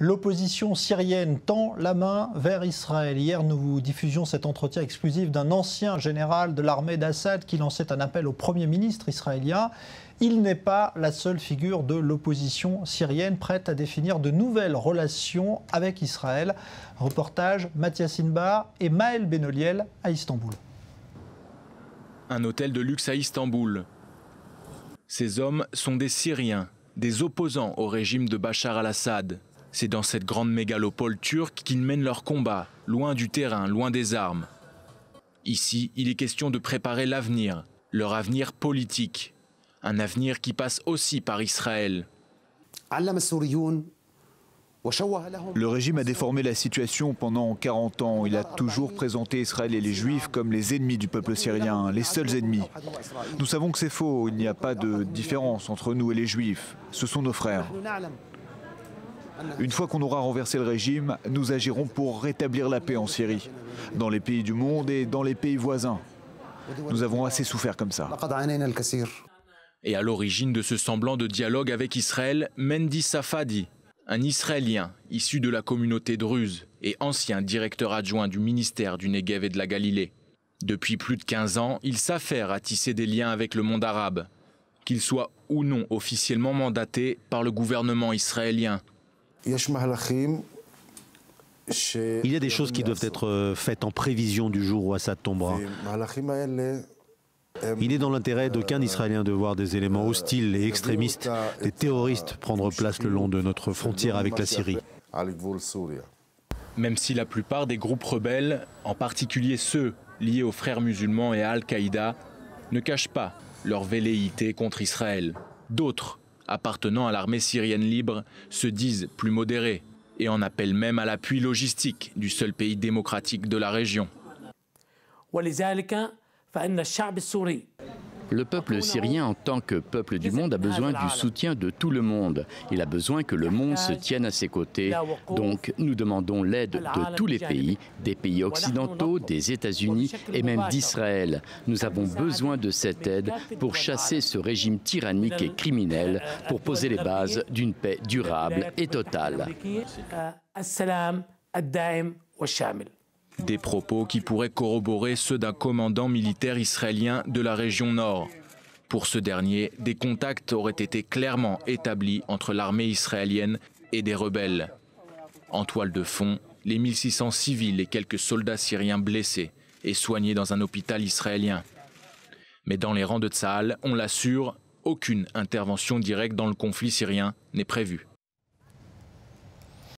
L'opposition syrienne tend la main vers Israël. Hier, nous vous diffusions cet entretien exclusif d'un ancien général de l'armée d'Assad qui lançait un appel au Premier ministre israélien. Il n'est pas la seule figure de l'opposition syrienne prête à définir de nouvelles relations avec Israël. Reportage Mathias Inbar et Maël Benoliel à Istanbul. Un hôtel de luxe à Istanbul. Ces hommes sont des Syriens, des opposants au régime de Bachar al-Assad. C'est dans cette grande mégalopole turque qu'ils mènent leur combat, loin du terrain, loin des armes. Ici, il est question de préparer l'avenir, leur avenir politique. Un avenir qui passe aussi par Israël. Le régime a déformé la situation pendant 40 ans. Il a toujours présenté Israël et les Juifs comme les ennemis du peuple syrien, les seuls ennemis. Nous savons que c'est faux, il n'y a pas de différence entre nous et les Juifs. Ce sont nos frères. Une fois qu'on aura renversé le régime, nous agirons pour rétablir la paix en Syrie, dans les pays du monde et dans les pays voisins. Nous avons assez souffert comme ça. Et à l'origine de ce semblant de dialogue avec Israël, Mendy Safadi, un Israélien issu de la communauté druze et ancien directeur adjoint du ministère du Negev et de la Galilée. Depuis plus de 15 ans, il s'affaire à tisser des liens avec le monde arabe, qu'il soit ou non officiellement mandaté par le gouvernement israélien. Il y a des choses qui doivent être faites en prévision du jour où Assad tombera. Il n'est dans l'intérêt d'aucun Israélien de voir des éléments hostiles et extrémistes, des terroristes prendre place le long de notre frontière avec la Syrie. Même si la plupart des groupes rebelles, en particulier ceux liés aux frères musulmans et à Al-Qaïda, ne cachent pas leur velléité contre Israël. D'autres, appartenant à l'armée syrienne libre, se disent plus modérés et en appellent même à l'appui logistique du seul pays démocratique de la région. Le peuple syrien, en tant que peuple du monde, a besoin du soutien de tout le monde. Il a besoin que le monde se tienne à ses côtés. Donc, nous demandons l'aide de tous les pays, des pays occidentaux, des États-Unis et même d'Israël. Nous avons besoin de cette aide pour chasser ce régime tyrannique et criminel, pour poser les bases d'une paix durable et totale. Des propos qui pourraient corroborer ceux d'un commandant militaire israélien de la région nord. Pour ce dernier, des contacts auraient été clairement établis entre l'armée israélienne et des rebelles. En toile de fond, les 1600 civils et quelques soldats syriens blessés et soignés dans un hôpital israélien. Mais dans les rangs de Tsahal, on l'assure, aucune intervention directe dans le conflit syrien n'est prévue.